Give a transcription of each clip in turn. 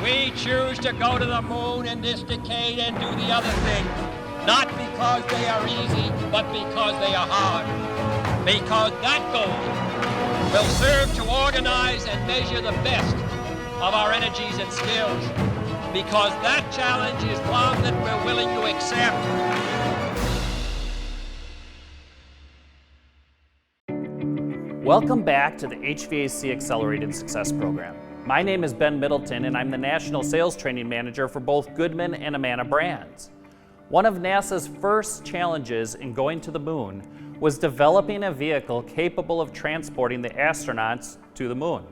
We choose to go to the moon in this decade and do the other thing, not because they are easy, but because they are hard. Because that goal will serve to organize and measure the best of our energies and skills. Because that challenge is one that we're willing to accept. Welcome back to the HVAC Accelerated Success Program. My name is Ben Middleton, and I'm the National Sales Training Manager for both Goodman and Amana brands. One of NASA's first challenges in going to the moon was developing a vehicle capable of transporting the astronauts to the moon.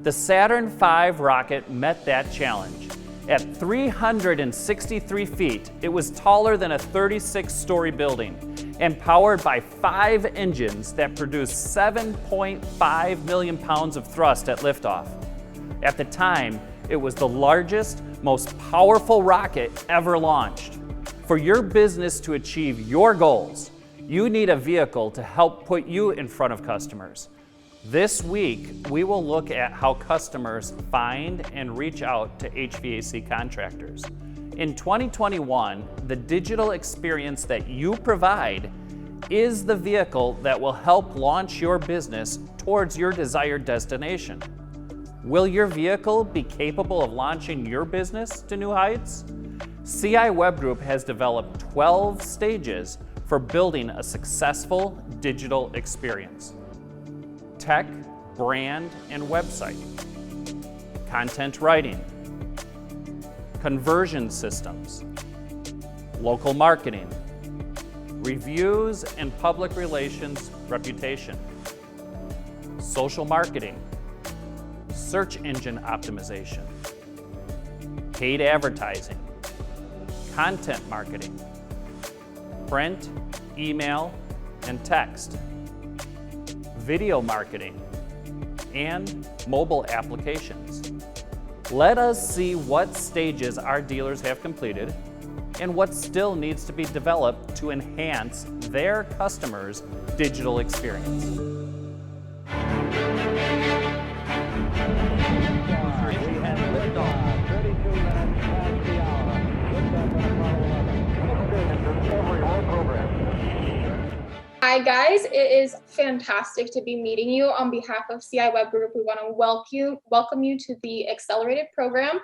The Saturn V rocket met that challenge. At 363 feet, it was taller than a 36-story building and powered by 5 engines that produced 7.5 million pounds of thrust at liftoff. At the time, it was the largest, most powerful rocket ever launched. For your business to achieve your goals, you need a vehicle to help put you in front of customers. This week, we will look at how customers find and reach out to HVAC contractors. In 2021, the digital experience that you provide is the vehicle that will help launch your business towards your desired destination. Will your vehicle be capable of launching your business to new heights? CI Web Group has developed 12 stages for building a successful digital experience. Tech, brand, and website. Content writing. Conversion systems. Local marketing. Reviews and public relations reputation. Social marketing. Search engine optimization, paid advertising, content marketing, print, email, and text, video marketing, and mobile applications. Let us see what stages our dealers have completed and what still needs to be developed to enhance their customers' digital experience. Hi guys, it is fantastic to be meeting you. On behalf of CI Web Group, we want to welcome you to the Accelerated program.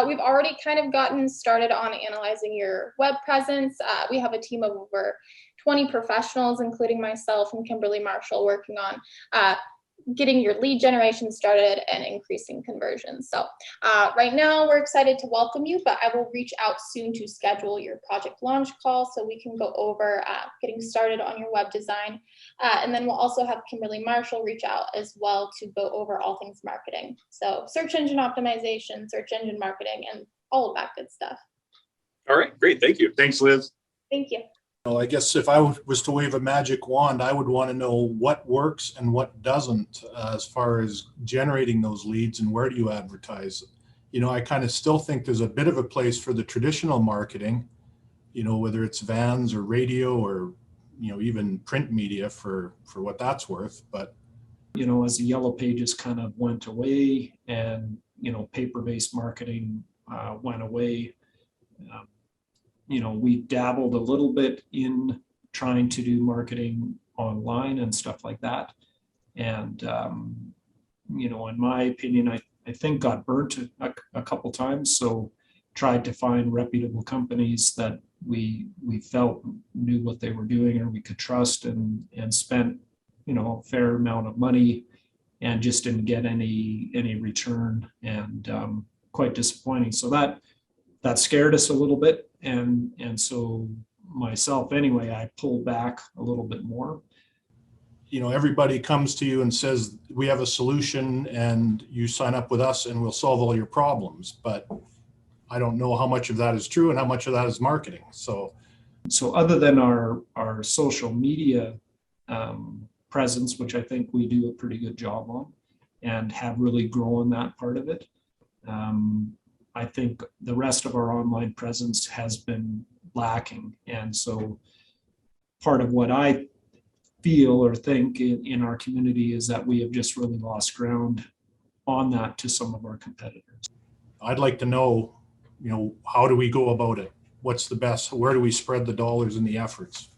We've already kind of gotten started on analyzing your web presence. We have a team of over 20 professionals, including myself and Kimberly Marshall, working on getting your lead generation started and increasing conversions. So right now we're excited to welcome you, but I will reach out soon to schedule your project launch call so we can go over getting started on your web design. And then we'll also have Kimberly Marshall reach out as well to go over all things marketing. So search engine optimization, search engine marketing, and all of that good stuff. All right, great. Thank you. Thanks, Liz. Thank you. Well, I guess if I was to wave a magic wand, I would want to know what works and what doesn't as far as generating those leads and where do you advertise. You know, I kind of still think there's a bit of a place for the traditional marketing, you know, whether it's vans or radio or, you know, even print media for what that's worth. But, you know, as the yellow pages kind of went away and, you know, paper-based marketing went away, you know, we dabbled a little bit in trying to do marketing online and stuff like that. And, you know, in my opinion, I think got burnt a couple times. So tried to find reputable companies that we felt knew what they were doing or we could trust and spent, you know, a fair amount of money and just didn't get any return, and quite disappointing. So that scared us a little bit. And so myself, anyway, I pulled back a little bit more. You know, everybody comes to you and says, we have a solution and you sign up with us and we'll solve all your problems. But I don't know how much of that is true and how much of that is marketing. So other than our social media presence, which I think we do a pretty good job on and have really grown that part of it, I think the rest of our online presence has been lacking. And so part of what I feel or think in our community is that we have just really lost ground on that to some of our competitors. I'd like to know, how do we go about it? What's the best, where do we spread the dollars and the efforts?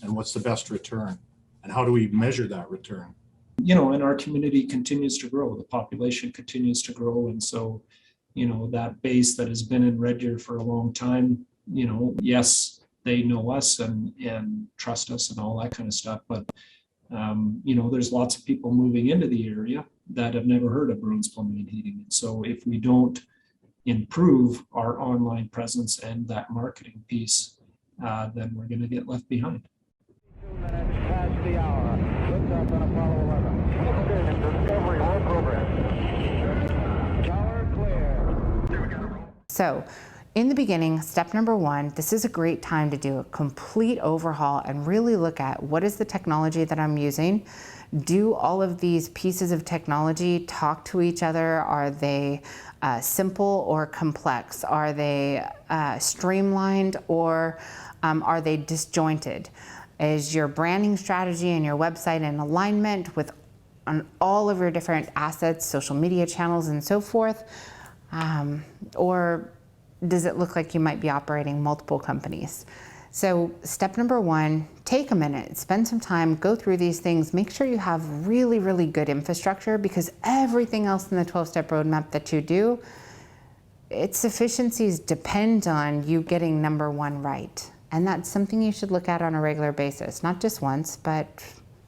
And what's the best return? And how do we measure that return? And our community continues to grow, the population continues to grow. And so, that base that has been in Red Deer for a long time, yes, they know us and trust us and all that kind of stuff. But, there's lots of people moving into the area that have never heard of Bruins Plumbing and Heating. And so if we don't improve our online presence and that marketing piece, then we're going to get left behind. 2 minutes past the hour. Lift up on Apollo 11. Discovery roll program. Tower clear. So, in the beginning, step number 1, this is a great time to do a complete overhaul and really look at what is the technology that I'm using. Do all of these pieces of technology talk to each other? Are they simple or complex? Are they streamlined or are they disjointed? Is your branding strategy and your website in alignment with on all of your different assets, social media channels and so forth? Or does it look like you might be operating multiple companies? So step number 1, take a minute, spend some time, go through these things, make sure you have really, really good infrastructure, because everything else in the 12-step roadmap that you do, its efficiencies depend on you getting number 1 right. And that's something you should look at on a regular basis, not just once, but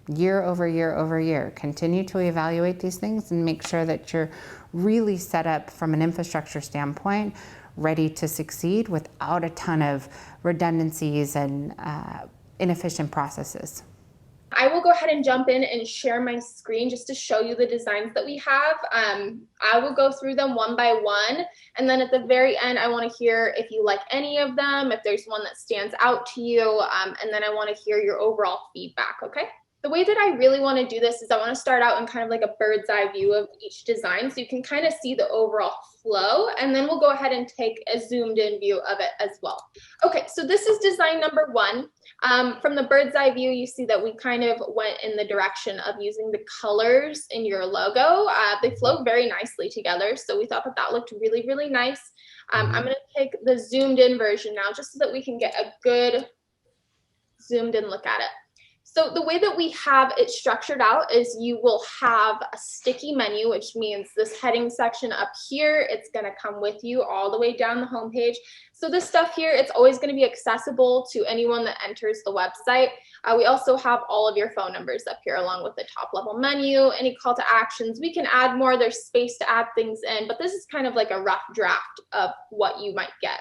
year over year over year. Continue to evaluate these things and make sure that you're really set up from an infrastructure standpoint, ready to succeed without a ton of redundancies and inefficient processes. I will go ahead and jump in and share my screen just to show you the designs that we have. I will go through them one by one, and then at the very end, I want to hear if you like any of them, if there's one that stands out to you, and then I want to hear your overall feedback, okay? The way that I really want to do this is I want to start out in kind of like a bird's eye view of each design so you can kind of see the overall flow, and then we'll go ahead and take a zoomed in view of it as well. Okay, so this is design number 1. From the bird's eye view, you see that we kind of went in the direction of using the colors in your logo. They flow very nicely together, so we thought that that looked really, really nice. I'm going to take the zoomed in version now just so that we can get a good zoomed in look at it. So the way that we have it structured out is you will have a sticky menu, which means this heading section up here, it's going to come with you all the way down the homepage. So this stuff here, it's always going to be accessible to anyone that enters the website. We also have all of your phone numbers up here along with the top level menu, any call to actions. We can add more, there's space to add things in, but this is kind of like a rough draft of what you might get.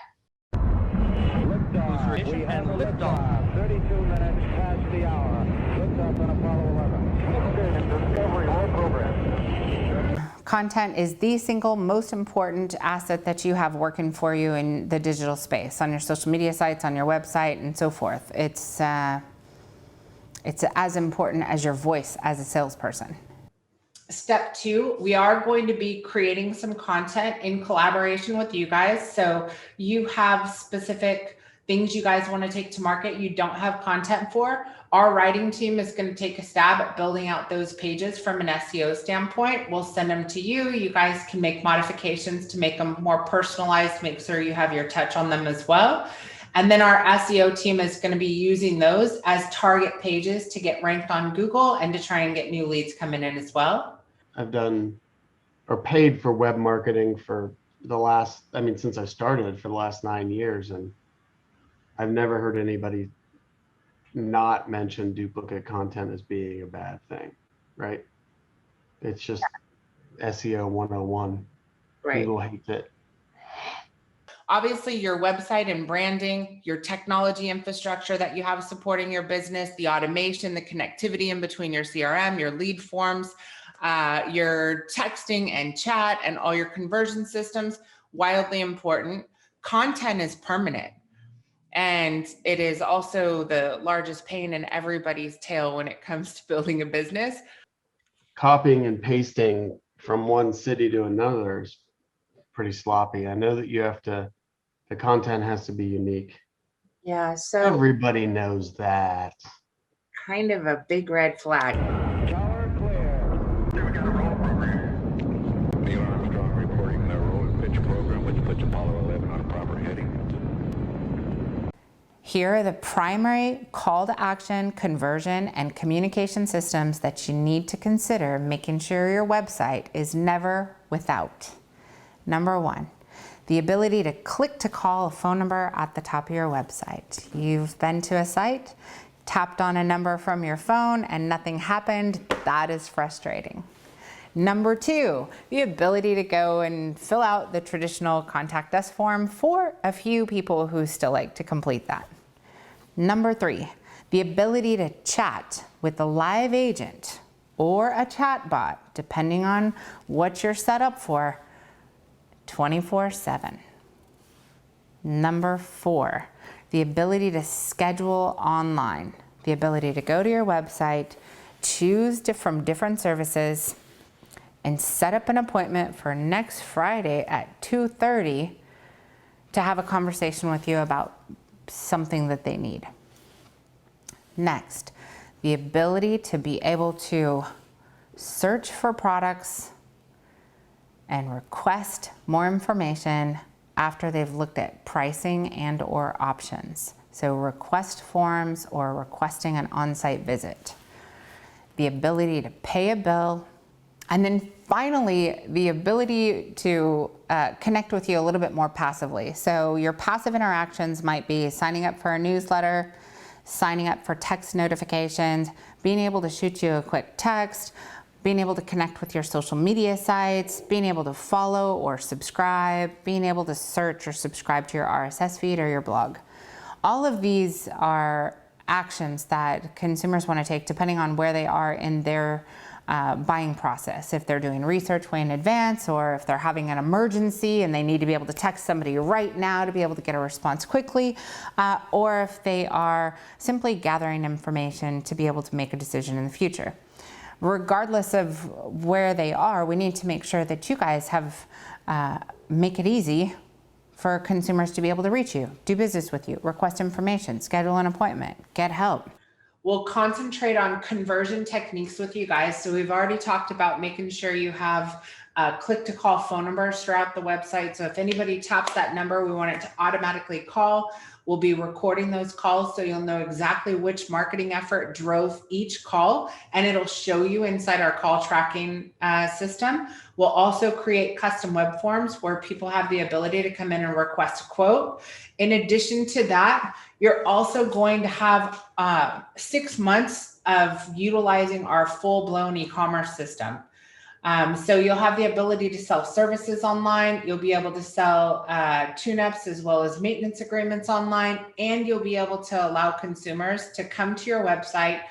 Liftoff. We have a liftoff. 32 minutes past the hour. Liftoff on Apollo 11. Discovery roll program. Content is the single most important asset that you have working for you in the digital space, on your social media sites, on your website, and so forth. It's as important as your voice as a salesperson. Step 2, we are going to be creating some content in collaboration with you guys. So you have specific things you guys want to take to market you don't have content for. Our writing team is going to take a stab at building out those pages from an SEO standpoint. We'll send them to you. You guys can make modifications to make them more personalized, make sure you have your touch on them as well. And then our SEO team is going to be using those as target pages to get ranked on Google and to try and get new leads coming in as well. I've done or paid for web marketing for the last, since I started, for the last 9 years. And I've never heard anybody not mention duplicate content as being a bad thing, right? It's just SEO 101. Right. Google hates it. Obviously, your website and branding, your technology infrastructure that you have supporting your business, the automation, the connectivity in between your CRM, your lead forms, your texting and chat, and all your conversion systems, wildly important. Content is permanent. And it is also the largest pain in everybody's tail when it comes to building a business. Copying and pasting from one city to another is pretty sloppy. I know that you have to, the content has to be unique. Yeah, so everybody knows that. Kind of a big red flag. Tower clear. Here we got a roll program. Neil Armstrong reporting the roll pitch program. Approach Apollo 11 on proper heading. Here are the primary call to action, conversion, and communication systems that you need to consider making sure your website is never without. Number one, the ability to click to call a phone number at the top of your website. You've been to a site, tapped on a number from your phone, and nothing happened. That is frustrating. Number two, the ability to go and fill out the traditional contact us form for a few people who still like to complete that. Number three, the ability to chat with a live agent or a chat bot, depending on what you're set up for, 24/7. Number four, the ability to schedule online, the ability to go to your website, choose from different services, and set up an appointment for next Friday at 2:30 to have a conversation with you about something that they need. Next, the ability to be able to search for products and request more information after they've looked at pricing and or options. So request forms or requesting an on-site visit. The ability to pay a bill. And then finally, the ability to connect with you a little bit more passively. So your passive interactions might be signing up for a newsletter, signing up for text notifications, being able to shoot you a quick text, being able to connect with your social media sites, being able to follow or subscribe, being able to search or subscribe to your RSS feed or your blog. All of these are actions that consumers want to take depending on where they are in their buying process. If they're doing research way in advance, or if they're having an emergency and they need to be able to text somebody right now to be able to get a response quickly, or if they are simply gathering information to be able to make a decision in the future. Regardless of where they are, we need to make sure that you guys have make it easy for consumers to be able to reach you, do business with you, request information, schedule an appointment, get help. We'll concentrate on conversion techniques with you guys. So we've already talked about making sure you have click to call phone numbers throughout the website. So if anybody taps that number, we want it to automatically call. We'll be recording those calls so you'll know exactly which marketing effort drove each call, and it'll show you inside our call tracking system. We'll also create custom web forms where people have the ability to come in and request a quote. In addition to that, you're also going to have 6 months of utilizing our full-blown e-commerce system. So you'll have the ability to sell services online. You'll be able to sell tune-ups as well as maintenance agreements online, and you'll be able to allow consumers to come to your website.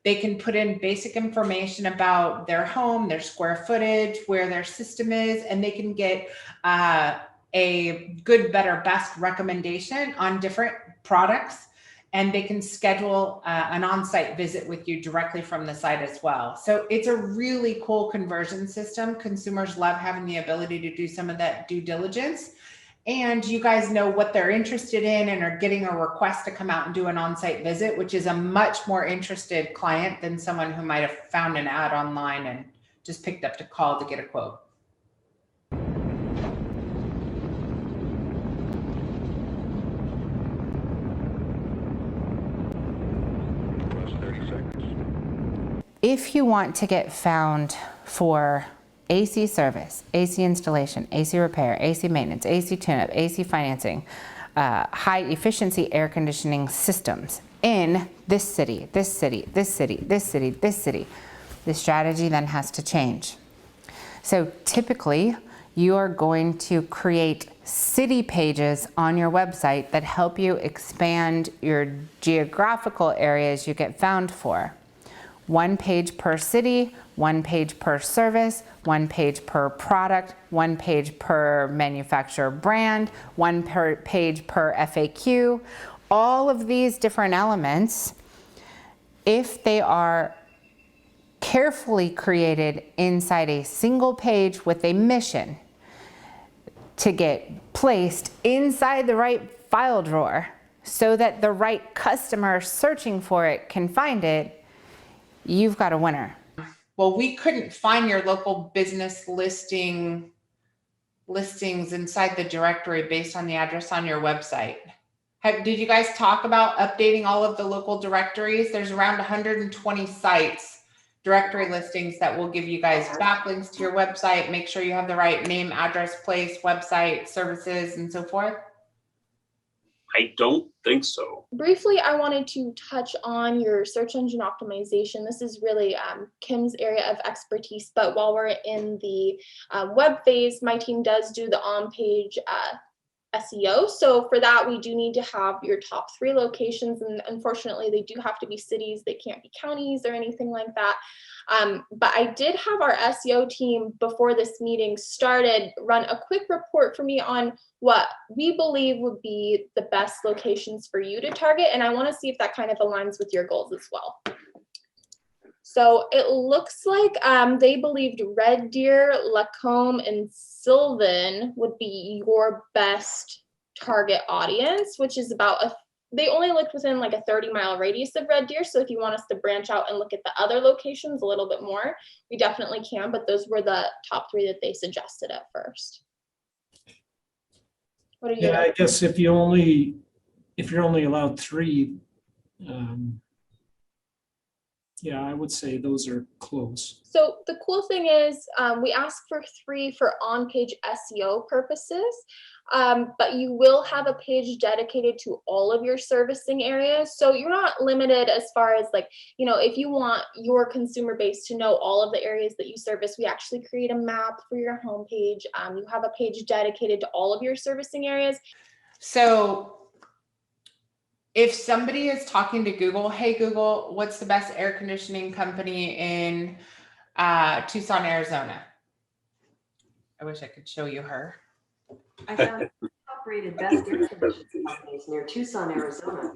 They can put in basic information about their home, their square footage, where their system is, and they can get a good, better, best recommendation on different products. And they can schedule an on-site visit with you directly from the site as well. So it's a really cool conversion system. Consumers love having the ability to do some of that due diligence. And you guys know what they're interested in and are getting a request to come out and do an on-site visit, which is a much more interested client than someone who might have found an ad online and just picked up the call to get a quote. If you want to get found for AC service, AC installation, AC repair, AC maintenance, AC tune-up, AC financing, high efficiency air conditioning systems in this city, this city, this city, this city, this city, the strategy then has to change. So typically, you are going to create city pages on your website that help you expand your geographical areas you get found for. 1 page per city, 1 page per service, 1 page per product, 1 page per manufacturer brand, 1 page per FAQ. All of these different elements, if they are carefully created inside a single page with a mission to get placed inside the right file drawer so that the right customer searching for it can find it, you've got a winner. Well, we couldn't find your local business listing listings inside the directory based on the address on your website? Did you guys talk about updating all of the local directories? There's around 120 sites, directory listings that will give you guys backlinks to your website, make sure you have the right name, address, place, website, services, and so forth. I don't think so. Briefly, I wanted to touch on your search engine optimization. This is really Kim's area of expertise, but while we're in the web phase, my team does do the on-page SEO. So for that, we do need to have your top 3 locations, and unfortunately, they do have to be cities. They can't be counties or anything like that. But I did have our SEO team, before this meeting started, run a quick report for me on what we believe would be the best locations for you to target. And I want to see if that kind of aligns with your goals as well. So it looks like they believed Red Deer, Lacombe, and Sylvan would be your best target audience, which is about they only looked within like a 30-mile radius of Red Deer. So if you want us to branch out and look at the other locations a little bit more, we definitely can. But those were the top 3 that they suggested at first. What are you? Yeah, I guess if you're only allowed 3, yeah, I would say those are close. So the cool thing is we ask for 3 for on-page SEO purposes, but you will have a page dedicated to all of your servicing areas. So you're not limited as far as like, if you want your consumer base to know all of the areas that you service, we actually create a map for your homepage. You have a page dedicated to all of your servicing areas. So if somebody is talking to Google, hey, Google, what's the best air conditioning company in Tucson, Arizona? I wish I could show you her. I found top-rated best air conditioning companies near Tucson, Arizona.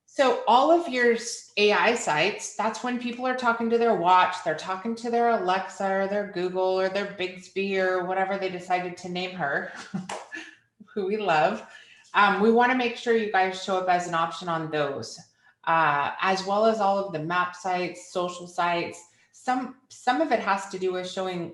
So all of your AI sites, that's when people are talking to their watch, they're talking to their Alexa or their Google or their Bixby or whatever they decided to name her, who we love. We want to make sure you guys show up as an option on those, as well as all of the map sites, social sites. Some of it has to do with showing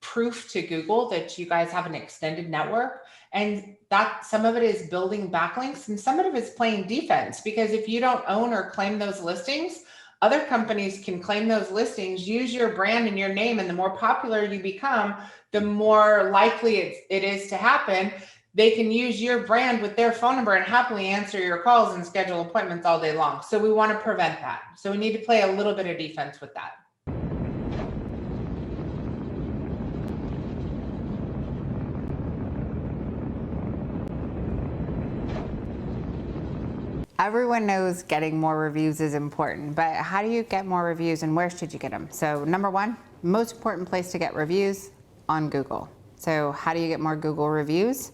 proof to Google that you guys have an extended network, and that some of it is building backlinks, and some of it is playing defense, because if you don't own or claim those listings, other companies can claim those listings, use your brand and your name, and the more popular you become, the more likely it is to happen. They can use your brand with their phone number and happily answer your calls and schedule appointments all day long. So we want to prevent that. So we need to play a little bit of defense with that. Everyone knows getting more reviews is important, but how do you get more reviews and where should you get them? So number 1, most important place to get reviews, on Google. So how do you get more Google reviews?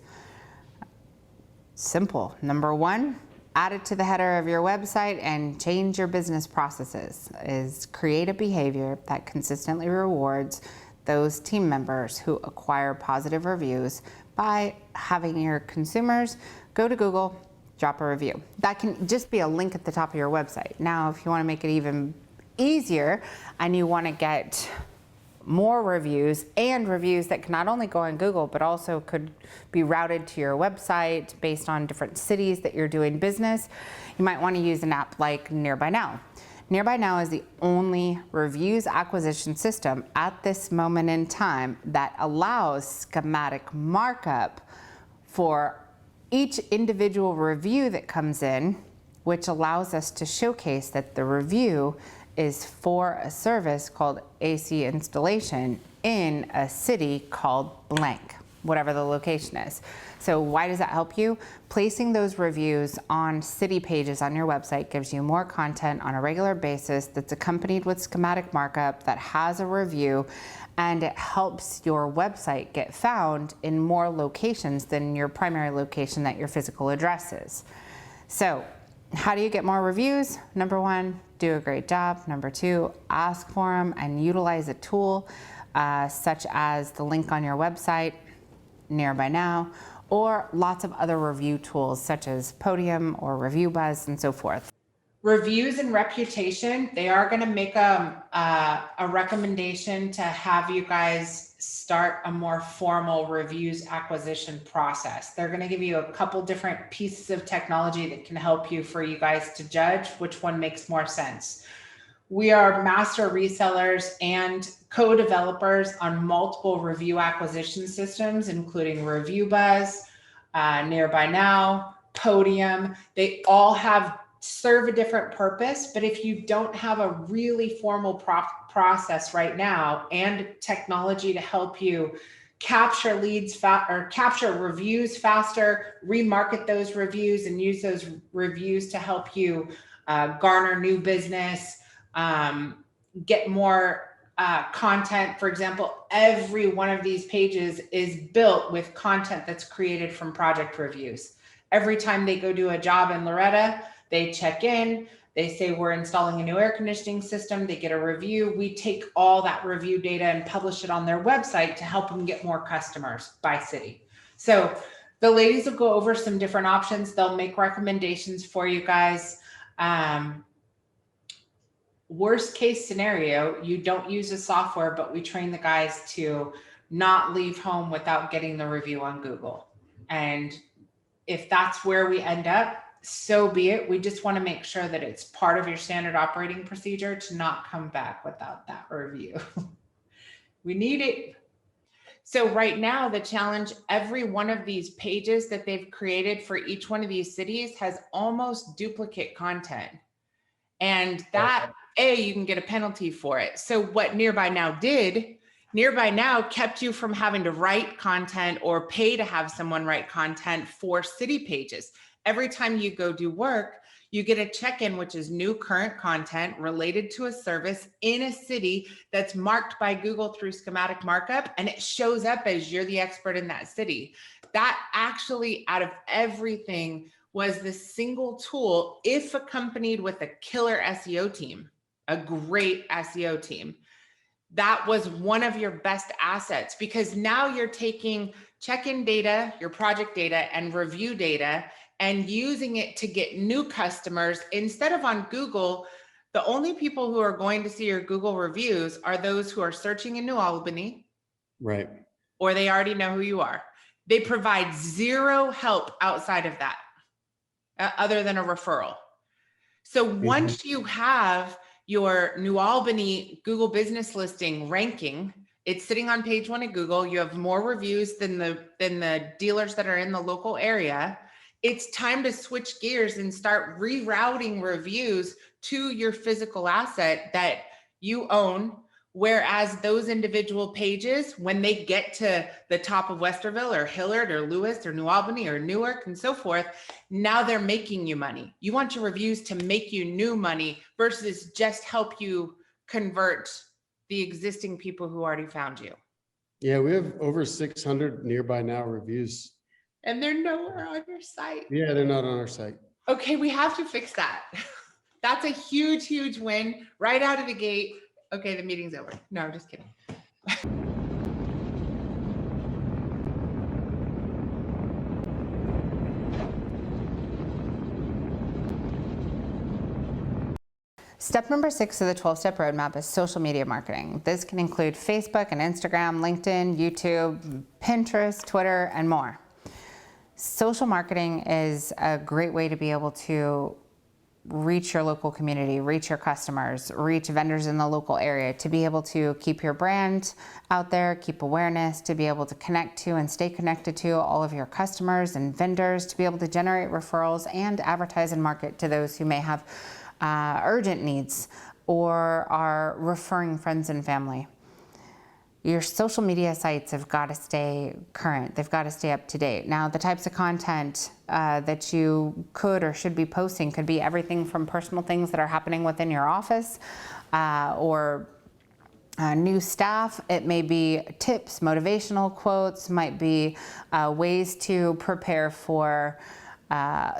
Simple. Number 1, add it to the header of your website and change your business processes. Is create a behavior that consistently rewards those team members who acquire positive reviews by having your consumers go to Google, drop a review. That can just be a link at the top of your website. Now, if you want to make it even easier and you want to get more reviews, and reviews that can not only go on Google, but also could be routed to your website based on different cities that you're doing business, you might want to use an app like Nearby Now. Nearby Now is the only reviews acquisition system at this moment in time that allows schematic markup for each individual review that comes in, which allows us to showcase that the review is for a service called AC installation in a city called blank, whatever the location is. So why does that help you? Placing those reviews on city pages on your website gives you more content on a regular basis that's accompanied with schematic markup that has a review, and it helps your website get found in more locations than your primary location that your physical address is. So how do you get more reviews? Number 1, do a great job. Number 2, ask for them and utilize a tool such as the link on your website, Nearby Now, or lots of other review tools such as Podium or Review Buzz and so forth. Reviews and reputation, they are going to make a recommendation to have you guys start a more formal reviews acquisition process. They're going to give you a couple different pieces of technology that can help you for you guys to judge which one makes more sense. We are master resellers and co-developers on multiple review acquisition systems, including ReviewBuzz, Nearby Now, Podium. They all serve a different purpose, but if you don't have a really formal process right now and technology to help you capture leads or capture reviews faster, remarket those reviews and use those reviews to help you garner new business, get more content. For example, every one of these pages is built with content that's created from project reviews. Every time they go do a job in Loretta, they check in, they say we're installing a new air conditioning system, they get a review. We take all that review data and publish it on their website to help them get more customers by city. So the ladies will go over some different options. They'll make recommendations for you guys. Worst case scenario, you don't use the software, but we train the guys to not leave home without getting the review on Google. And if that's where we end up, so be it. We just want to make sure that it's part of your standard operating procedure to not come back without that review. We need it. So right now, the challenge, every one of these pages that they've created for each one of these cities has almost duplicate content. And that, you can get a penalty for it. So what Nearby Now did, Nearby Now kept you from having to write content or pay to have someone write content for city pages. Every time you go do work, you get a check-in, which is new current content related to a service in a city that's marked by Google through schematic markup, and it shows up as you're the expert in that city. That actually, out of everything, was the single tool, if accompanied with a killer SEO team, a great SEO team, that was one of your best assets, because now you're taking check-in data, your project data, and review data, and using it to get new customers. Instead of on Google, the only people who are going to see your Google reviews are those who are searching in New Albany. Right. Or they already know who you are. They provide zero help outside of that, other than a referral. So once you have your New Albany Google business listing ranking, it's sitting on page 1 of Google. You have more reviews than the dealers that are in the local area. It's time to switch gears and start rerouting reviews to your physical asset that you own. Whereas those individual pages, when they get to the top of Westerville or Hillard or Lewis or New Albany or Newark and so forth, now they're making you money. You want your reviews to make you new money versus just help you convert the existing people who already found you. Yeah, we have over 600 Nearby Now reviews. And they're nowhere on your site. Yeah, they're not on our site. Okay, we have to fix that. That's a huge, huge win right out of the gate. Okay, the meeting's over. No, I'm just kidding. Step number 6 of the 12-step roadmap is social media marketing. This can include Facebook and Instagram, LinkedIn, YouTube, Pinterest, Twitter, and more. Social marketing is a great way to be able to reach your local community, reach your customers, reach vendors in the local area, to be able to keep your brand out there, keep awareness, to be able to connect to and stay connected to all of your customers and vendors, to be able to generate referrals and advertise and market to those who may have urgent needs or are referring friends and family. Your social media sites have got to stay current. They've got to stay up to date. Now, the types of content that you could or should be posting could be everything from personal things that are happening within your office or new staff. It may be tips, motivational quotes, might be ways to prepare for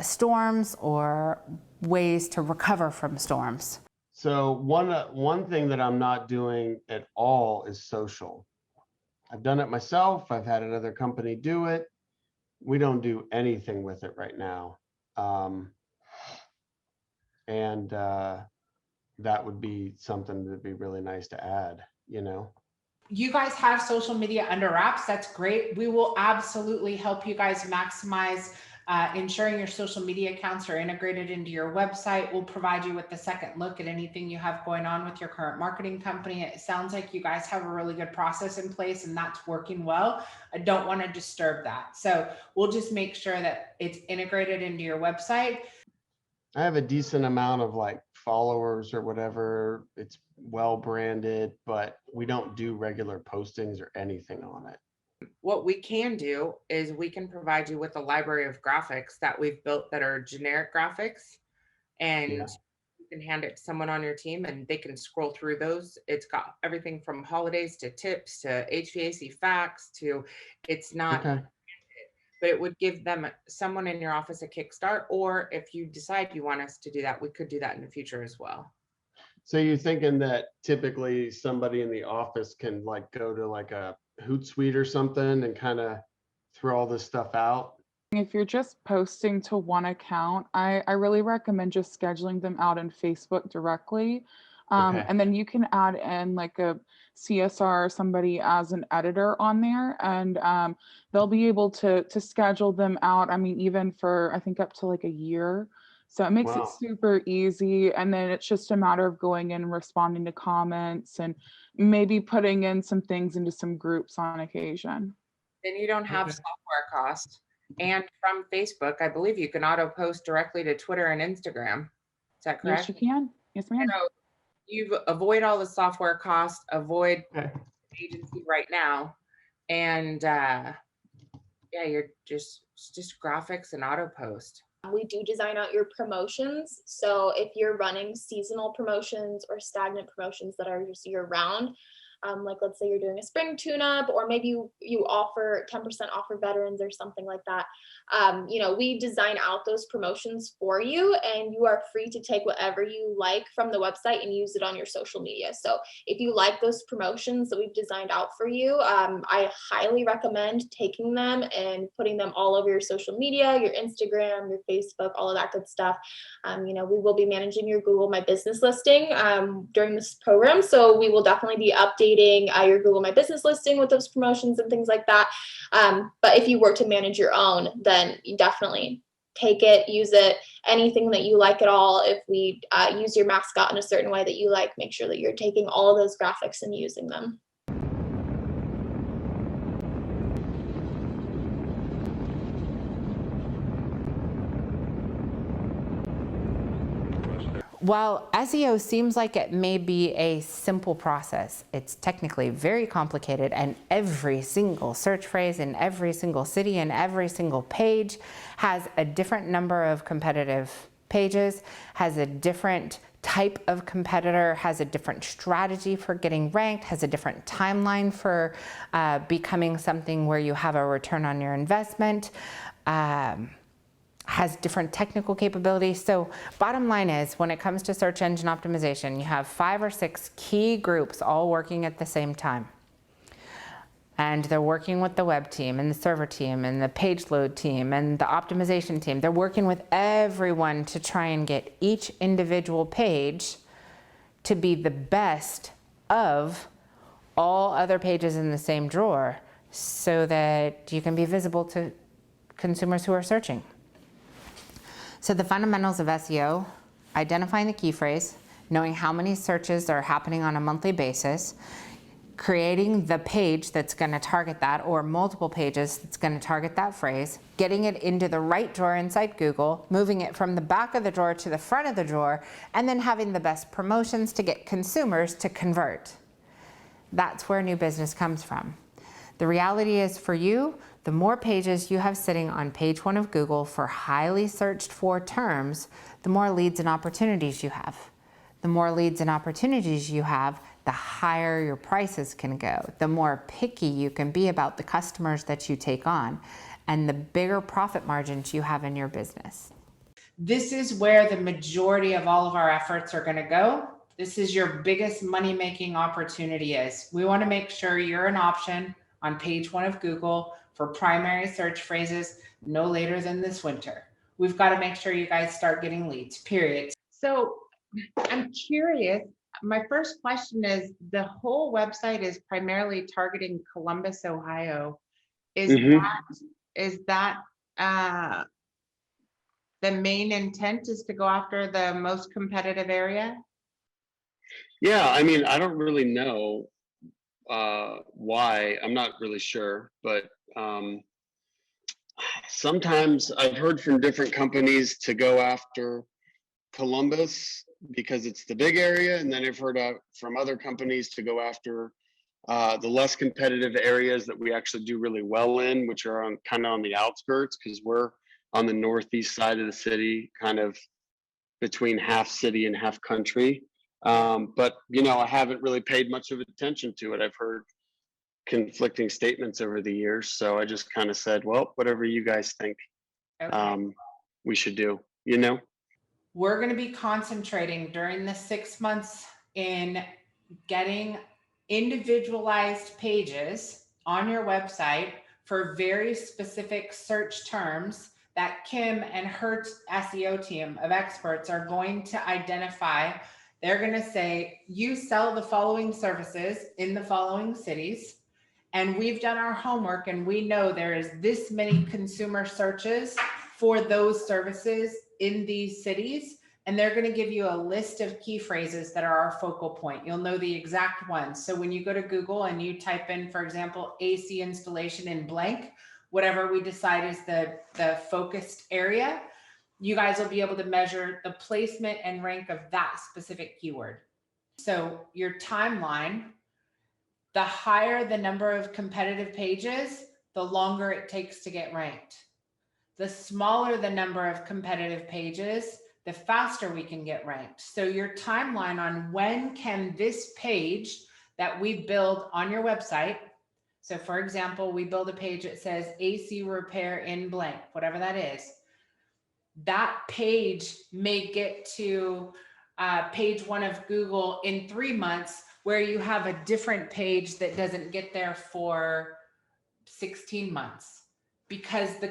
storms or ways to recover from storms. So one thing that I'm not doing at all is social. I've done it myself. I've had another company do it. We don't do anything with it right now. And that would be something that'd be really nice to add, you know? You guys have social media under wraps. That's great. We will absolutely help you guys maximize ensuring your social media accounts are integrated into your website. We'll provide you with the second look at anything you have going on with your current marketing company. It sounds like you guys have a really good process in place and that's working well. I don't want to disturb that. So we'll just make sure that it's integrated into your website. I have a decent amount of like followers or whatever. It's well branded, but we don't do regular postings or anything on it. What we can do is we can provide you with a library of graphics that we've built that are generic graphics, and Yeah. you can hand it to someone on your team and they can scroll through those. It's got everything from holidays to tips to HVAC facts to, it's not, Okay. but it would give them someone in your office a kickstart. Or if you decide you want us to do that, we could do that in the future as well. So you're thinking that typically somebody in the office can like go to like a Hootsuite or something and kind of throw all this stuff out? If you're just posting to one account, I really recommend just scheduling them out in Facebook directly. Okay. And then you can add in like a CSR or somebody as an editor on there, and they'll be able to schedule them out. I mean, even for, I think, up to like a year. So it makes it Wow. super easy. And then it's just a matter of going in and responding to comments and maybe putting in some things into some groups on occasion. Then you don't have software cost. And from Facebook, I believe you can auto post directly to Twitter and Instagram. Is that correct? Yes, you can. Yes, ma'am. So you avoid all the software costs, avoid Okay. agency right now. And yeah, you're just graphics and auto post. We do design out your promotions. So if you're running seasonal promotions or stagnant promotions that are just year round, like let's say you're doing a spring tune-up, or maybe you offer 10% off for veterans or something like that. We design out those promotions for you, and you are free to take whatever you like from the website and use it on your social media. So if you like those promotions that we've designed out for you, I highly recommend taking them and putting them all over your social media, your Instagram, your Facebook, all of that good stuff. We will be managing your Google My Business listing during this program. So we will definitely be updating your Google My Business listing with those promotions and things like that. But if you were to manage your own, then you definitely take it, use it, anything that you like at all. If we use your mascot in a certain way that you like, make sure that you're taking all of those graphics and using them. While SEO seems like it may be a simple process, it's technically very complicated, and every single search phrase in every single city and every single page has a different number of competitive pages, has a different type of competitor, has a different strategy for getting ranked, has a different timeline for becoming something where you have a return on your investment. Has different technical capabilities. So bottom line is, when it comes to search engine optimization, you have 5 or 6 key groups all working at the same time. And they're working with the web team and the server team and the page load team and the optimization team. They're working with everyone to try and get each individual page to be the best of all other pages in the same drawer, so that you can be visible to consumers who are searching. So the fundamentals of SEO: identifying the key phrase, knowing how many searches are happening on a monthly basis, creating the page that's going to target that, or multiple pages that's going to target that phrase, getting it into the right drawer inside Google, moving it from the back of the drawer to the front of the drawer, and then having the best promotions to get consumers to convert. That's where new business comes from. The reality is, for you, the more pages you have sitting on page 1 of Google for highly searched for terms, the more leads and opportunities you have. The more leads and opportunities you have, the higher your prices can go. The more picky you can be about the customers that you take on, and the bigger profit margins you have in your business. This is where the majority of all of our efforts are going to go. This is your biggest money-making opportunity is. We want to make sure you're an option on page 1 of Google for primary search phrases no later than this winter. We've got to make sure you guys start getting leads, period. So I'm curious, my first question is, the whole website is primarily targeting Columbus, Ohio. Is that the main intent is to go after the most competitive area? Yeah, I mean, I don't really know why. I'm not really sure, but sometimes I've heard from different companies to go after Columbus because it's the big area, and then I've heard from other companies to go after the less competitive areas that we actually do really well in, which are on kind of on the outskirts, because we're on the northeast side of the city, kind of between half city and half country. But I haven't really paid much of attention to it. I've heard conflicting statements over the years, so I just kind of said, well, whatever you guys think we should do. We're going to be concentrating during the 6 months in getting individualized pages on your website for very specific search terms that Kim and her SEO team of experts are going to identify. They're going to say, you sell the following services in the following cities. And we've done our homework and we know there is this many consumer searches for those services in these cities. And they're going to give you a list of key phrases that are our focal point. You'll know the exact ones. So when you go to Google and you type in, for example, AC installation in blank, whatever we decide is the focused area, you guys will be able to measure the placement and rank of that specific keyword. So your timeline, the higher the number of competitive pages, the longer it takes to get ranked. The smaller the number of competitive pages, the faster we can get ranked. So your timeline on when can this page that we build on your website, so for example, we build a page that says AC repair in blank, whatever that is, that page may get to page 1 of Google in 3 months, where you have a different page that doesn't get there for 16 months because the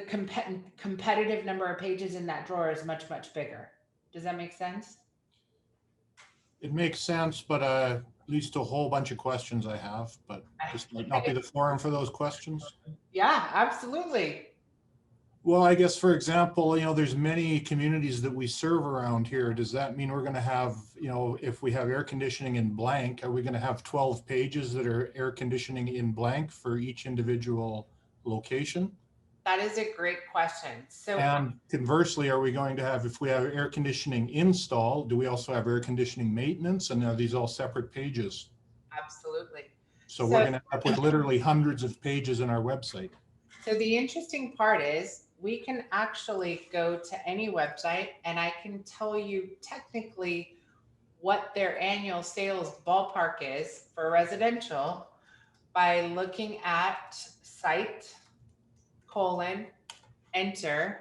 competitive number of pages in that drawer is much, much bigger. Does that make sense? It makes sense, but at least a whole bunch of questions I have, but this might not be the forum for those questions. Yeah, absolutely. Well, I guess, for example, there's many communities that we serve around here. Does that mean we're going to have, if we have air conditioning in blank, are we going to have 12 pages that are air conditioning in blank for each individual location? That is a great question. So, and conversely, are we going to have, if we have air conditioning install, do we also have air conditioning maintenance? And are these all separate pages? Absolutely. So we're going to end up with literally hundreds of pages in our website. So the interesting part is we can actually go to any website and I can tell you technically what their annual sales ballpark is for residential by looking at site, enter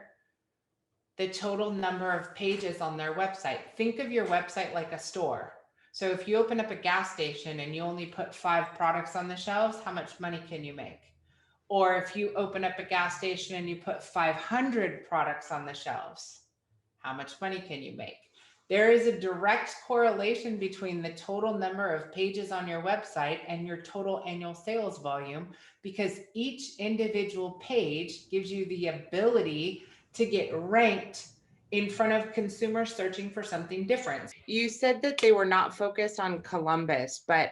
the total number of pages on their website. Think of your website like a store. So if you open up a gas station and you only put 5 products on the shelves, how much money can you make? Or if you open up a gas station and you put 500 products on the shelves, how much money can you make? There is a direct correlation between the total number of pages on your website and your total annual sales volume, because each individual page gives you the ability to get ranked in front of consumers searching for something different. You said that they were not focused on Columbus, but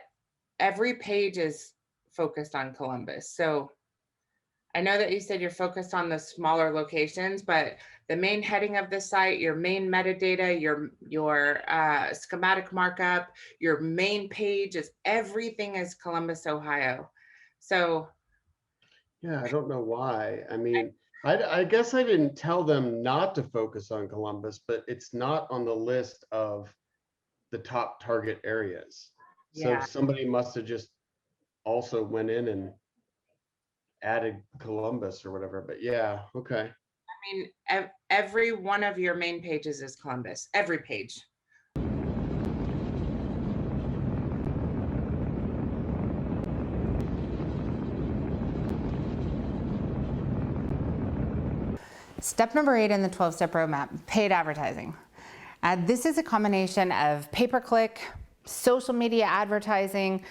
every page is focused on Columbus. So I know that you said you're focused on the smaller locations, but the main heading of the site, your main metadata, your schematic markup, your main page is everything is Columbus, Ohio. So yeah, I don't know why. I mean, I guess I didn't tell them not to focus on Columbus, but it's not on the list of the top target areas. So somebody must have just also went in and added Columbus or whatever, but yeah, okay. I mean, every one of your main pages is Columbus, every page. Step number 8 in the 12-step roadmap, paid advertising. This is a combination of pay-per-click, social media advertising,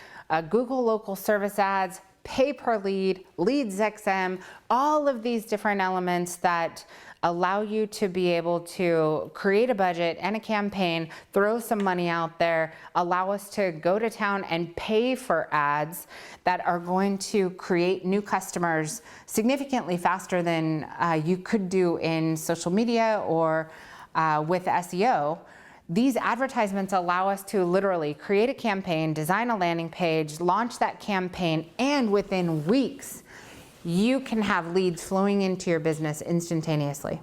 Google local service ads, pay per lead, leads XM, all of these different elements that allow you to be able to create a budget and a campaign, throw some money out there, allow us to go to town and pay for ads that are going to create new customers significantly faster than you could do in social media or with SEO. These advertisements allow us to literally create a campaign, design a landing page, launch that campaign, and within weeks, you can have leads flowing into your business instantaneously.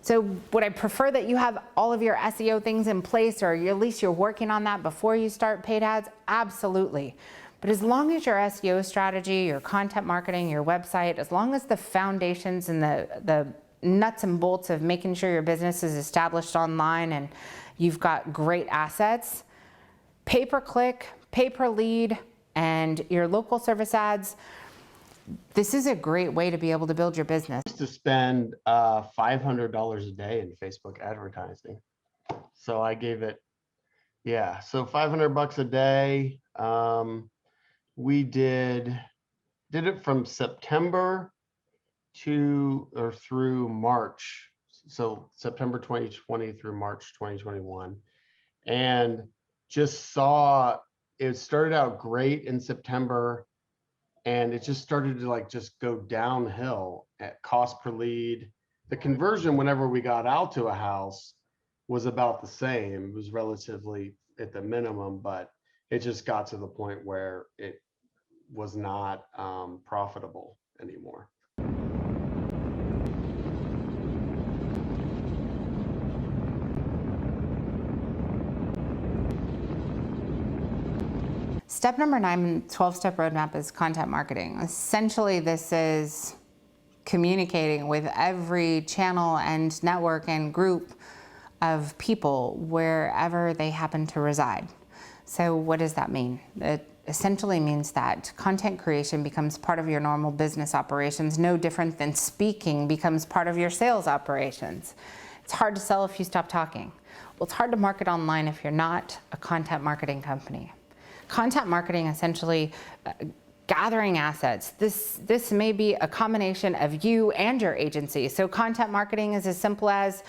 So would I prefer that you have all of your SEO things in place, or at least you're working on that before you start paid ads? Absolutely. But as long as your SEO strategy, your content marketing, your website, as long as the foundations and the nuts and bolts of making sure your business is established online and you've got great assets, pay-per-click, pay-per-lead, and your local service ads, this is a great way to be able to build your business. To spend $500 a day in Facebook advertising. So I gave it, yeah, so $500 a day. We did it from September through March. So September 2020 through March 2021. And just saw, it started out great in September, and it just started to just go downhill at cost per lead. The conversion whenever we got out to a house was about the same. It was relatively at the minimum, but it just got to the point where it was not profitable anymore. Step number 9, 12-step roadmap, is content marketing. Essentially, this is communicating with every channel and network and group of people wherever they happen to reside. So what does that mean? It essentially means that content creation becomes part of your normal business operations, no different than speaking becomes part of your sales operations. It's hard to sell if you stop talking. Well, it's hard to market online if you're not a content marketing company. Content marketing, essentially gathering assets. This may be a combination of you and your agency. So content marketing is as simple as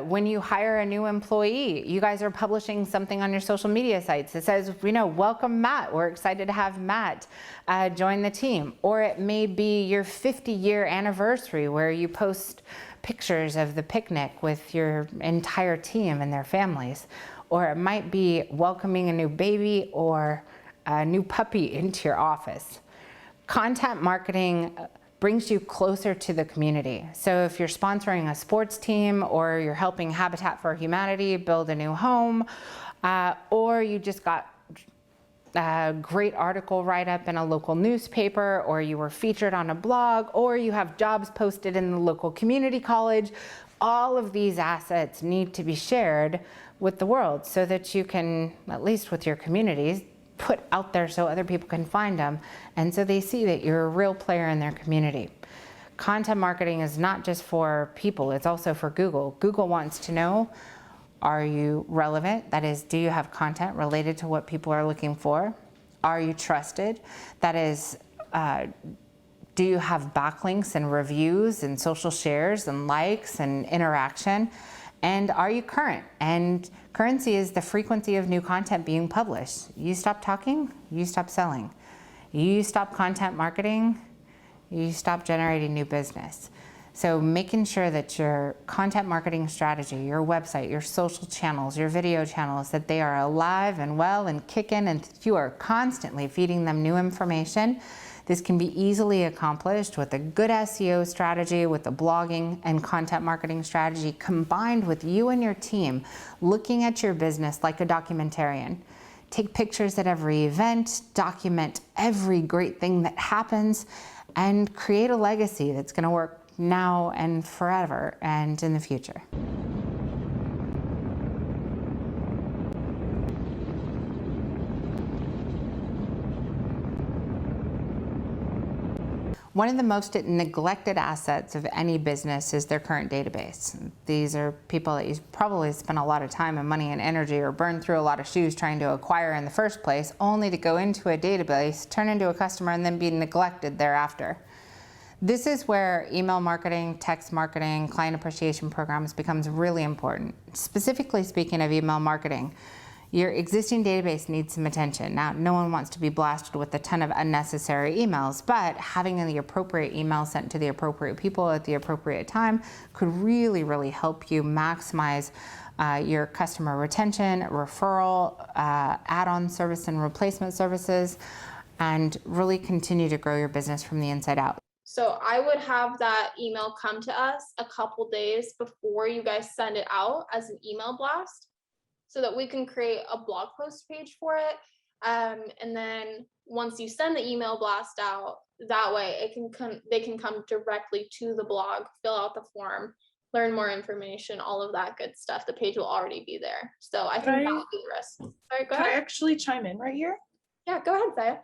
when you hire a new employee, you guys are publishing something on your social media sites that says, welcome Matt. We're excited to have Matt join the team. Or it may be your 50-year anniversary where you post pictures of the picnic with your entire team and their families. Or it might be welcoming a new baby or a new puppy into your office. Content marketing brings you closer to the community. So if you're sponsoring a sports team, or you're helping Habitat for Humanity build a new home, or you just got a great article write-up in a local newspaper, or you were featured on a blog, or you have jobs posted in the local community college, all of these assets need to be shared with the world so that you can, at least with your communities, put out there so other people can find them, and so they see that you're a real player in their community. Content marketing is not just for people, it's also for Google. Google wants to know, are you relevant? That is, do you have content related to what people are looking for? Are you trusted? That is, do you have backlinks and reviews and social shares and likes and interaction? And are you current? And currency is the frequency of new content being published. You stop talking, you stop selling. You stop content marketing, you stop generating new business. So making sure that your content marketing strategy, your website, your social channels, your video channels, that they are alive and well and kicking, and you are constantly feeding them new information. This can be easily accomplished with a good SEO strategy, with a blogging and content marketing strategy, combined with you and your team looking at your business like a documentarian. Take pictures at every event, document every great thing that happens, and create a legacy that's going to work now and forever and in the future. One of the most neglected assets of any business is their current database. These are people that you probably spend a lot of time and money and energy or burn through a lot of shoes trying to acquire in the first place, only to go into a database, turn into a customer, and then be neglected thereafter. This is where email marketing, text marketing, client appreciation programs becomes really important. Specifically speaking of email marketing, your existing database needs some attention. Now, no one wants to be blasted with a ton of unnecessary emails, but having the appropriate email sent to the appropriate people at the appropriate time could really, really help you maximize your customer retention, referral, add-on service and replacement services, and really continue to grow your business from the inside out. So I would have that email come to us a couple days before you guys send it out as an email blast, so that we can create a blog post page for it. And then once you send the email blast out, that way they can come directly to the blog, fill out the form, learn more information, all of that good stuff. The page will already be there. So I think that would be the rest. Sorry, go ahead. Can I actually chime in right here? Yeah, go ahead, Saya.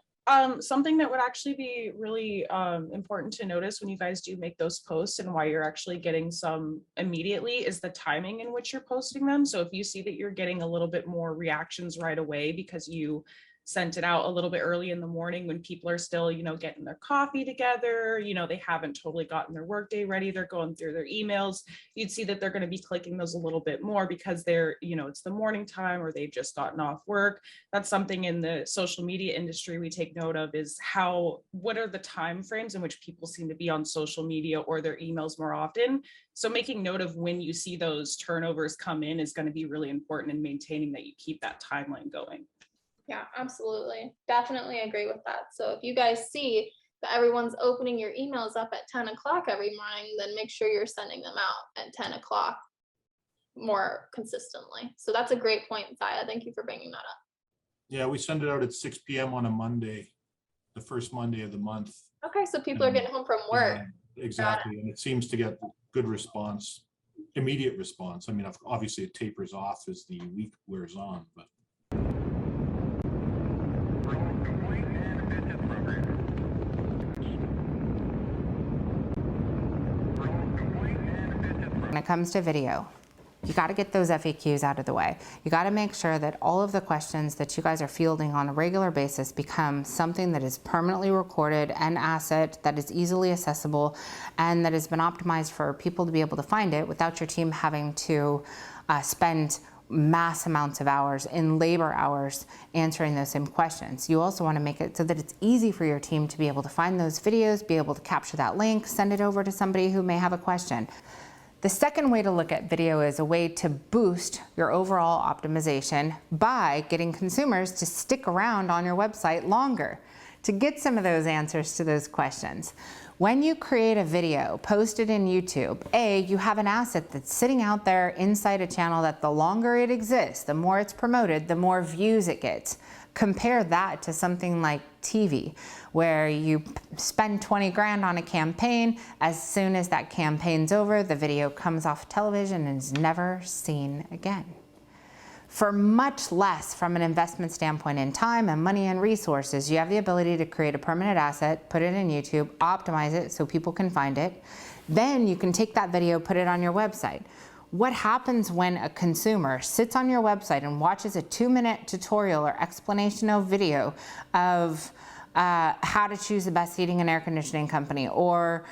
Something that would actually be really important to notice when you guys do make those posts and why you're actually getting some immediately is the timing in which you're posting them. So if you see that you're getting a little bit more reactions right away because you sent it out a little bit early in the morning when people are still, getting their coffee together, they haven't totally gotten their workday ready, they're going through their emails, you'd see that they're going to be clicking those a little bit more because they're, it's the morning time or they've just gotten off work. That's something in the social media industry we take note of is what are the time frames in which people seem to be on social media or their emails more often. So making note of when you see those turnovers come in is going to be really important in maintaining that you keep that timeline going. Yeah, absolutely. Definitely agree with that. So if you guys see that everyone's opening your emails up at 10 o'clock every morning, then make sure you're sending them out at 10 o'clock more consistently. So that's a great point, Saya. Thank you for bringing that up. Yeah, we send it out at 6 p.m. on a Monday, the first Monday of the month. Okay, so people are getting home from work. Yeah, exactly. And it seems to get good response, immediate response. I mean, obviously it tapers off as the week wears on, but when it comes to video, you got to get those FAQs out of the way. You got to make sure that all of the questions that you guys are fielding on a regular basis become something that is permanently recorded, an asset that is easily accessible, and that has been optimized for people to be able to find it without your team having to spend mass amounts of hours in labor hours answering those same questions. You also want to make it so that it's easy for your team to be able to find those videos, be able to capture that link, send it over to somebody who may have a question. The second way to look at video is a way to boost your overall optimization by getting consumers to stick around on your website longer to get some of those answers to those questions. When you create a video, post it in YouTube, you have an asset that's sitting out there inside a channel that the longer it exists, the more it's promoted, the more views it gets. Compare that to something like TV, where you spend 20 grand on a campaign. As soon as that campaign's over, the video comes off television and is never seen again. For much less from an investment standpoint in time and money and resources, you have the ability to create a permanent asset, put it in YouTube, optimize it so people can find it. Then you can take that video, put it on your website. What happens when a consumer sits on your website and watches a 2-minute tutorial or explanational video of how to choose the best heating and air conditioning company, or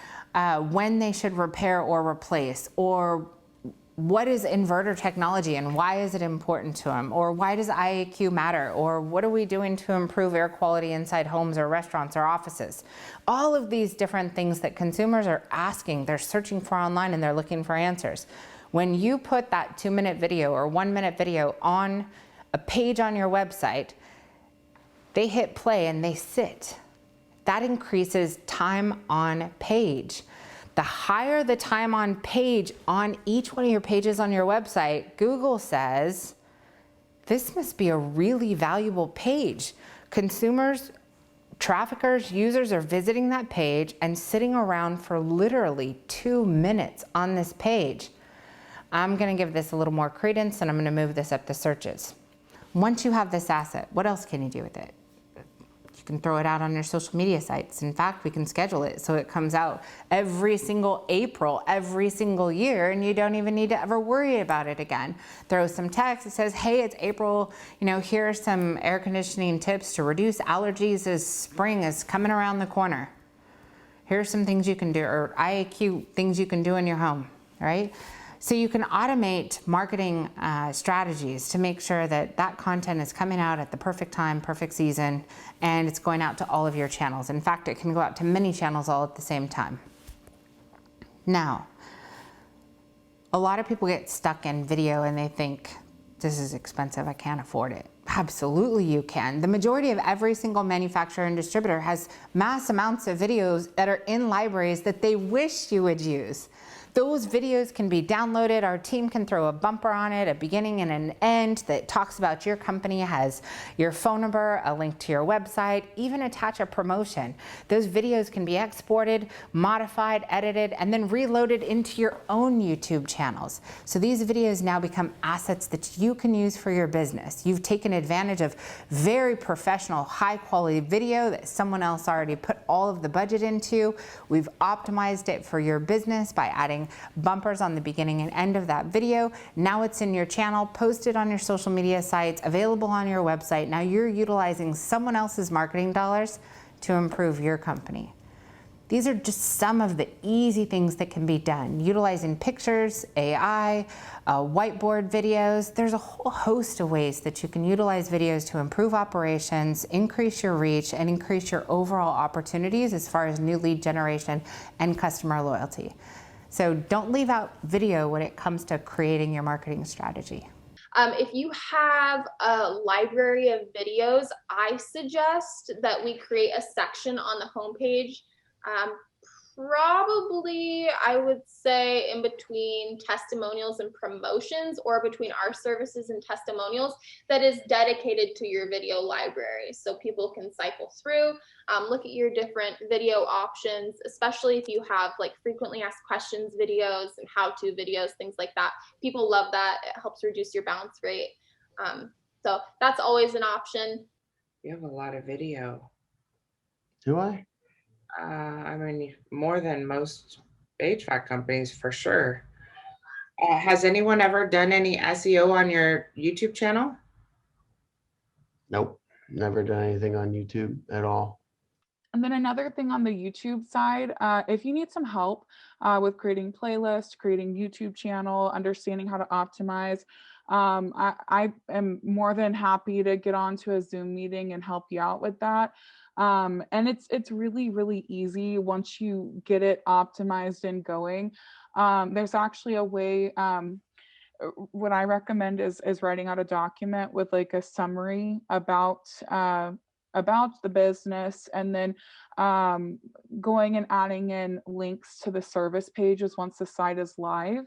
when they should repair or replace, or what is inverter technology and why is it important to them, or why does IAQ matter, or what are we doing to improve air quality inside homes or restaurants or offices? All of these different things that consumers are asking, they're searching for online and they're looking for answers. When you put that 2-minute video or 1-minute video on a page on your website, they hit play and they sit. That increases time on page. The higher the time on page on each one of your pages on your website, Google says, this must be a really valuable page. Consumers, traffickers, users are visiting that page and sitting around for literally 2 minutes on this page. I'm going to give this a little more credence and I'm going to move this up the searches. Once you have this asset, what else can you do with it? You can throw it out on your social media sites. In fact, we can schedule it so it comes out every single April, every single year, and you don't even need to ever worry about it again. Throw some text that says, hey, it's April, here are some air conditioning tips to reduce allergies as spring is coming around the corner. Here's some things you can do, or IAQ things you can do in your home, right? So you can automate marketing strategies to make sure that that content is coming out at the perfect time, perfect season, and it's going out to all of your channels. In fact, it can go out to many channels all at the same time. Now, a lot of people get stuck in video and they think, this is expensive, I can't afford it. Absolutely you can. The majority of every single manufacturer and distributor has mass amounts of videos that are in libraries that they wish you would use. Those videos can be downloaded. Our team can throw a bumper on it, a beginning and an end that talks about your company, has your phone number, a link to your website, even attach a promotion. Those videos can be exported, modified, edited, and then reloaded into your own YouTube channels. So these videos now become assets that you can use for your business. You've taken advantage of very professional, high quality video that someone else already put all of the budget into. We've optimized it for your business by adding bumpers on the beginning and end of that video. Now it's in your channel, posted on your social media sites, available on your website. Now you're utilizing someone else's marketing dollars to improve your company. These are just some of the easy things that can be done. Utilizing pictures, AI, whiteboard videos. There's a whole host of ways that you can utilize videos to improve operations, increase your reach, and increase your overall opportunities as far as new lead generation and customer loyalty. So don't leave out video when it comes to creating your marketing strategy. If you have a library of videos, I suggest that we create a section on the homepage, probably, I would say, in between testimonials and promotions, or between our services and testimonials, that is dedicated to your video library. So people can cycle through, look at your different video options, especially if you have like frequently asked questions videos and how-to videos, things like that. People love that. It helps reduce your bounce rate. So that's always an option. You have a lot of video. Do I? I mean, more than most HVAC companies for sure. Has anyone ever done any SEO on your YouTube channel? Nope. Never done anything on YouTube at all. And then another thing on the YouTube side, if you need some help with creating playlists, creating YouTube channel, understanding how to optimize, I am more than happy to get onto a Zoom meeting and help you out with that. And it's really, really easy once you get it optimized and going. There's actually a way, what I recommend is writing out a document with like a summary about the business, and then going and adding in links to the service pages once the site is live.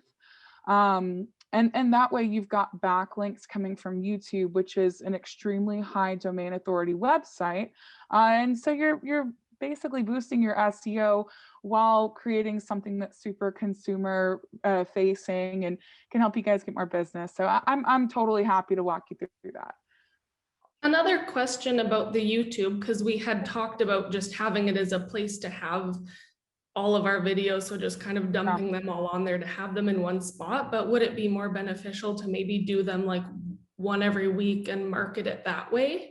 And that way you've got backlinks coming from YouTube, which is an extremely high domain authority website. And so you're basically boosting your SEO while creating something that's super consumer facing and can help you guys get more business. So I'm totally happy to walk you through that. Another question about the YouTube, because we had talked about just having it as a place to have all of our videos, so just kind of dumping them all on there to have them in one spot. But would it be more beneficial to maybe do them like one every week and market it that way?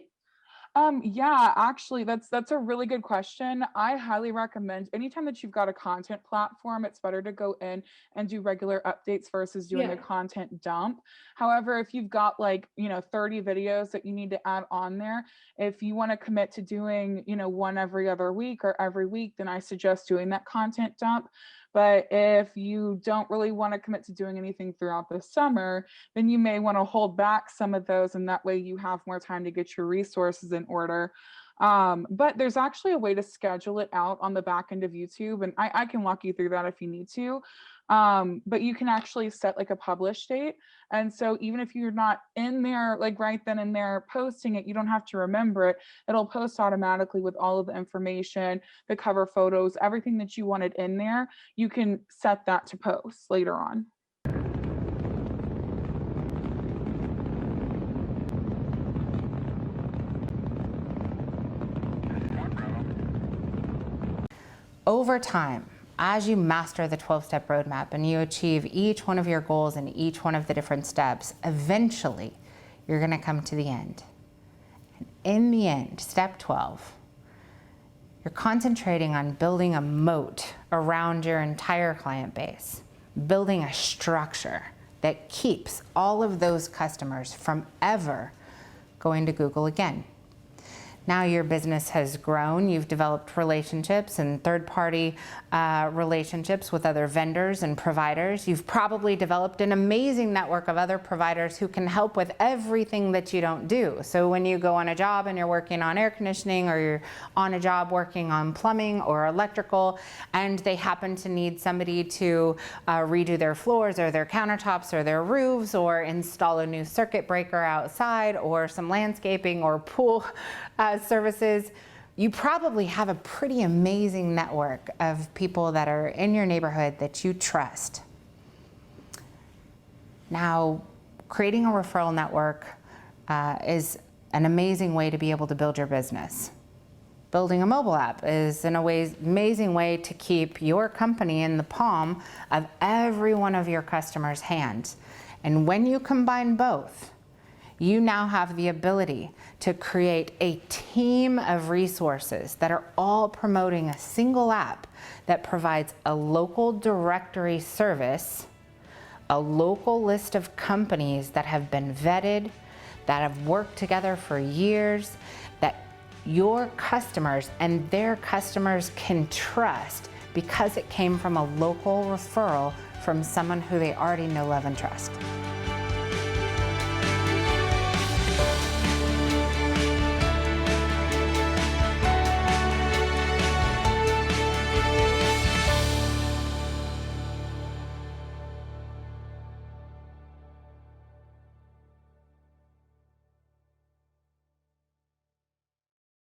Yeah, actually, that's a really good question. I highly recommend anytime that you've got a content platform, it's better to go in and do regular updates versus doing a content dump. However, if you've got 30 videos that you need to add on there, if you want to commit to doing, one every other week or every week, then I suggest doing that content dump. But if you don't really want to commit to doing anything throughout the summer, then you may want to hold back some of those, and that way you have more time to get your resources in order. But there's actually a way to schedule it out on the back end of YouTube, and I can walk you through that if you need to. But you can actually set like a publish date. And so even if you're not in there, like right then and there posting it, you don't have to remember it. It'll post automatically with all of the information, the cover photos, everything that you wanted in there. You can set that to post later on. over time, as you master the 12-step roadmap and you achieve each one of your goals in each one of the different steps, eventually you're going to come to the end. And in the end, step 12, you're concentrating on building a moat around your entire client base, building a structure that keeps all of those customers from ever going to Google again. Now your business has grown, you've developed relationships and third-party relationships with other vendors and providers. You've probably developed an amazing network of other providers who can help with everything that you don't do. So when you go on a job and you're working on air conditioning, or you're on a job working on plumbing or electrical, and they happen to need somebody to redo their floors or their countertops or their roofs, or install a new circuit breaker outside, or some landscaping or pool services, you probably have a pretty amazing network of people that are in your neighborhood that you trust. Now, creating a referral network is an amazing way to be able to build your business. Building a mobile app is an amazing way to keep your company in the palm of every one of your customers' hands. And when you combine both, you now have the ability to create a team of resources that are all promoting a single app that provides a local directory service, a local list of companies that have been vetted, that have worked together for years, that your customers and their customers can trust because it came from a local referral from someone who they already know, love, and trust.